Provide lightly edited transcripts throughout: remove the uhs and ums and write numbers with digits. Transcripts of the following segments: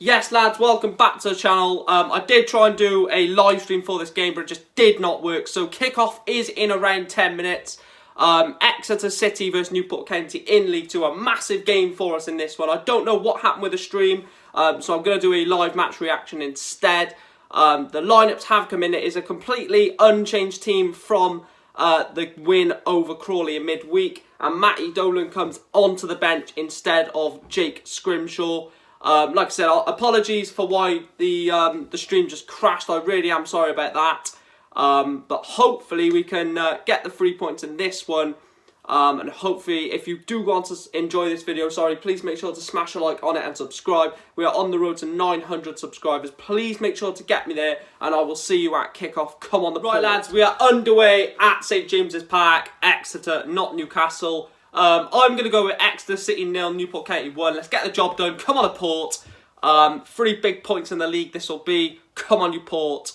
Yes, lads, welcome back to the channel. I did try and do a live stream for this game, but it just did not work. So kickoff is in around 10 minutes. Exeter City versus Newport County in League 2. A massive game for us in this one. I don't know what happened with the stream, so I'm going to do a live match reaction instead. The lineups have come in. It is a completely unchanged team from the win over Crawley in midweek. And Matty Dolan comes onto the bench instead of Jake Scrimshaw. Like I said, apologies for why the stream just crashed. I really am sorry about that. But hopefully we can get the 3 points in this one. And hopefully, if you do want to enjoy this video, please make sure to smash a like on it and subscribe. We are on the road to 900 subscribers. Please make sure to get me there, and I will see you at kickoff. Come on the right, lads. We are underway at St James's Park, Exeter, not Newcastle. I'm going to go with Exeter City 0, Newport County 1. Let's get the job done. Come on, Newport. 3 big points in the league this will be. Come on, Newport.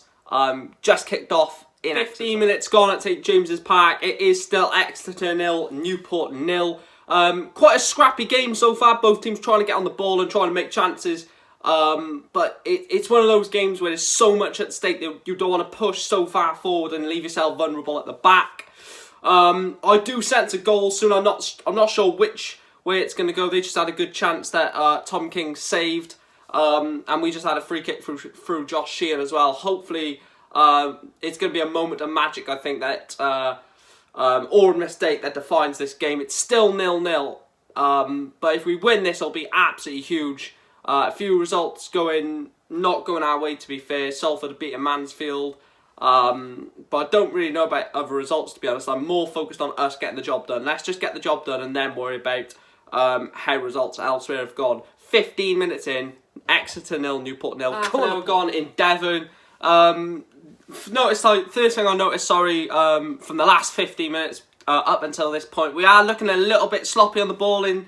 Just kicked off in 15 minutes gone at St James's Park. It is still Exeter 0, Newport 0. Quite a scrappy game so far. Both teams trying to get on the ball and trying to make chances. But it's one of those games where there's so much at stake that you don't want to push so far forward and leave yourself vulnerable at the back. I do sense a goal soon. I'm not sure which way it's going to go. They just had a good chance that Tom King saved, and we just had a free kick through Josh Sheehan as well. Hopefully, it's going to be a moment of magic. I think that or a mistake that defines this game. It's still 0-0, but if we win this, it'll be absolutely huge. A few results not going our way, to be fair. Salford beating Mansfield. But I don't really know about other results, to be honest. I'm more focused on us getting the job done. Let's just get the job done and then worry about how results elsewhere have gone. 15 minutes in, Exeter 0, Newport 0. Come on, we've gone in Devon. First thing I noticed, from the last 15 minutes up until this point, we are looking a little bit sloppy on the ball in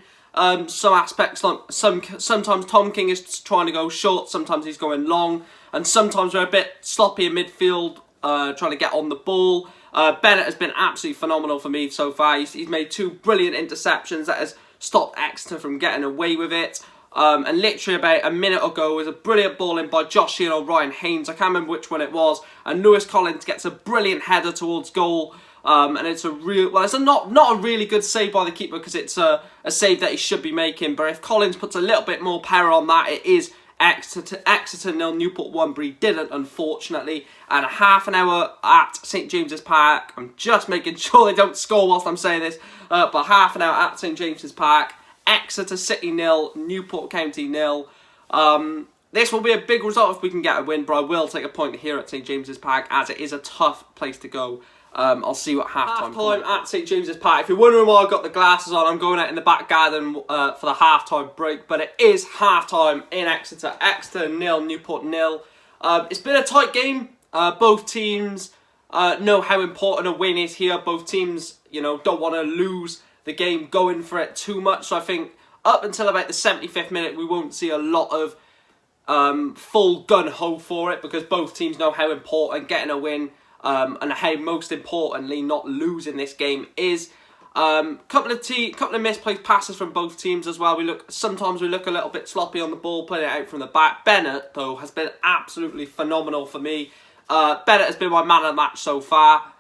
some aspects. Sometimes Tom King is trying to go short, sometimes he's going long, and sometimes we're a bit sloppy in midfield, trying to get on the ball. Bennett has been absolutely phenomenal for me so far. He's made 2 brilliant interceptions that has stopped Exeter from getting away with it. And literally about a minute ago was a brilliant ball in by Josh Sheehan or Ryan Haynes. I can't remember which one it was. And Lewis Collins gets a brilliant header towards goal. And it's it's not a really good save by the keeper, because it's a save that he should be making. But if Collins puts a little bit more power on that, it is Exeter 0, Newport 1, but he didn't, unfortunately. And half an hour at St James's Park. I'm just making sure they don't score whilst I'm saying this. But half an hour at St James's Park. Exeter City 0, Newport County 0. This will be a big result if we can get a win, but I will take a point here at St James's Park, as it is a tough place to go. I'll see you at half-time at St James's Park. If you're wondering why I've got the glasses on, I'm going out in the back garden for the half-time break, but it is half-time in Exeter. Exeter 0, Newport 0. It's been a tight game. Both teams know how important a win is here. Both teams, don't want to lose the game going for it too much. So I think up until about the 75th minute, we won't see a lot of full gun-ho for it, because both teams know how important getting a win and how, most importantly, not losing this game is. Couple of misplaced passes from both teams as well. Sometimes we look a little bit sloppy on the ball, playing it out from the back. Bennett, though, has been absolutely phenomenal for me. Bennett has been my man of the match so far.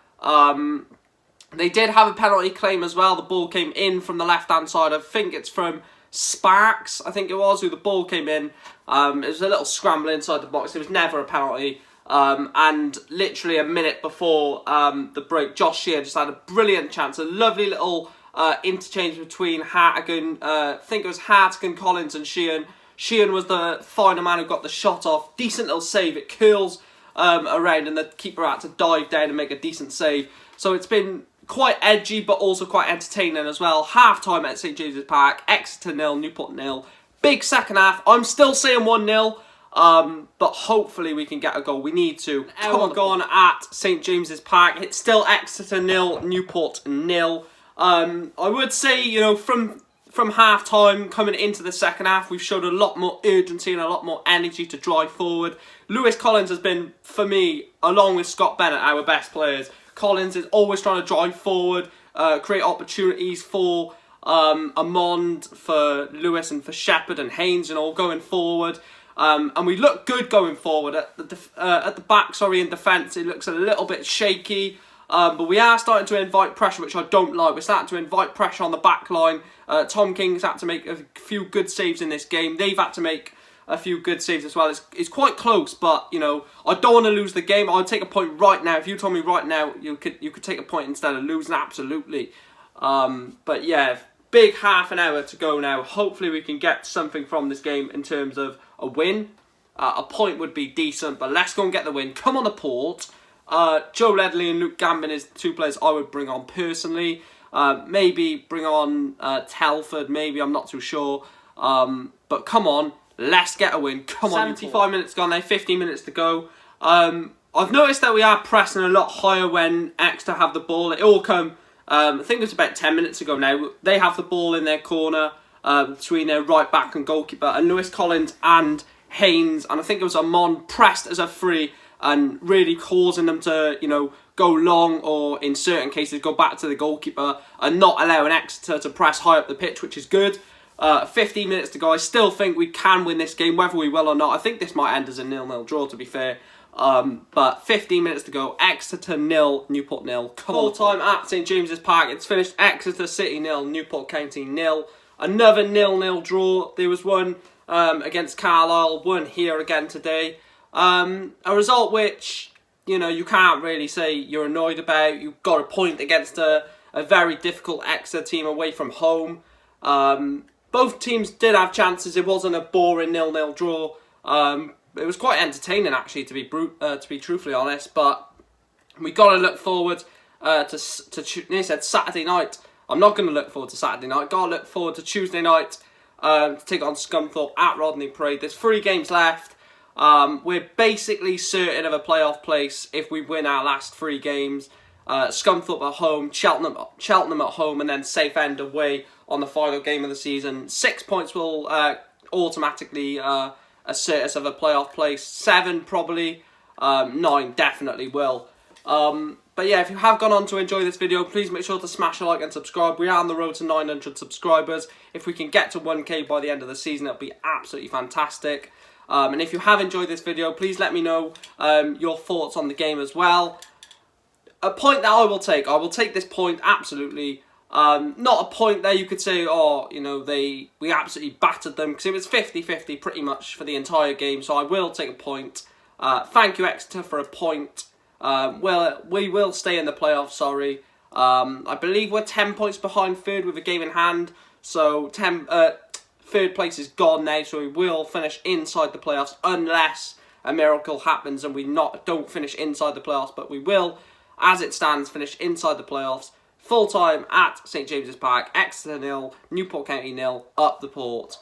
They did have a penalty claim as well. The ball came in from the left-hand side. I think it's from Sparks, I think it was, who the ball came in. It was a little scramble inside the box. It was never a penalty. And literally a minute before the break, Josh Sheehan just had a brilliant chance. A lovely little interchange between Hartigan. I think it was Hartigan, Collins and Sheehan. Sheehan was the final man who got the shot off. Decent little save. It curls around, and the keeper had to dive down and make a decent save. So it's been quite edgy, but also quite entertaining as well. Half-time at St James's Park. Exeter 0, Newport 0. Big second half. I'm still saying 1-0. But hopefully we can get a goal. We need to. Hour gone at St James's Park. It's still Exeter 0, Newport 0. I would say, from half-time coming into the second half, we've showed a lot more urgency and a lot more energy to drive forward. Lewis Collins has been, for me, along with Scott Bennett, our best players. Collins is always trying to drive forward, create opportunities for Amond, for Lewis and for Shepherd and Haynes, going forward. And we look good going forward. At the back, in defence, it looks a little bit shaky. But we are starting to invite pressure, which I don't like. We're starting to invite pressure on the back line. Tom King's had to make a few good saves in this game. They've had to make a few good saves as well. It's quite close, but you know, I don't want to lose the game. I'd take a point right now. If you told me right now you could take a point instead of losing, absolutely. But yeah, big half an hour to go now. Hopefully we can get something from this game in terms of a win. A point would be decent, but let's go and get the win. Come on the Port. Joe Ledley and Luke Gambin is the two players I would bring on personally. Maybe bring on Telford, maybe, I'm not too sure. But come on, let's get a win. Come on, 75 minutes gone now, 15 minutes to go. I've noticed that we are pressing a lot higher when Exeter have the ball. It all come, I think it was about 10 minutes ago now. They have the ball in their corner between their right back and goalkeeper. And Lewis Collins and Haynes, and I think it was Amon, pressed as a free and really causing them to, you know, go long or in certain cases go back to the goalkeeper and not allowing Exeter to press high up the pitch, which is good. 15 minutes to go. I still think we can win this game, whether we will or not. I think this might end as a 0-0 draw, to be fair. But 15 minutes to go. Exeter 0, Newport 0. Full time at St James's Park. It's finished Exeter City 0, Newport County 0. Another 0-0 draw. There was one against Carlisle, one here again today. A result which, you know, you can't really say you're annoyed about. You got a point against a very difficult Exeter team away from home. Both teams did have chances. It wasn't a boring 0-0 draw. It was quite entertaining, actually, to be truthfully honest. But we got to look forward to they said Saturday night. I'm not going to look forward to Saturday night. Got to look forward to Tuesday night to take on Scunthorpe at Rodney Parade. There's 3 games left. We're basically certain of a playoff place if we win our last 3 games. Scunthorpe at home, Cheltenham at home, and then Southend away on the final game of the season. 6 points will automatically assert us of a playoff place. 7 probably, 9 definitely will. But yeah, if you have gone on to enjoy this video, please make sure to smash a like and subscribe. We are on the road to 900 subscribers. If we can get to 1k by the end of the season, it'll be absolutely fantastic. And if you have enjoyed this video, please let me know your thoughts on the game as well. A point that I will take this point, absolutely. Not a point that you could say, oh, you know, we absolutely battered them, because it was 50-50 pretty much for the entire game, so I will take a point. Thank you, Exeter, for a point. Well, we will stay in the playoffs, sorry. I believe we're 10 points behind third with a game in hand, so third place is gone now, so we will finish inside the playoffs unless a miracle happens and we don't finish inside the playoffs, but we will, as it stands, finish inside the playoffs. Full time at St James's Park, Exeter 0, Newport County 0, up the Port.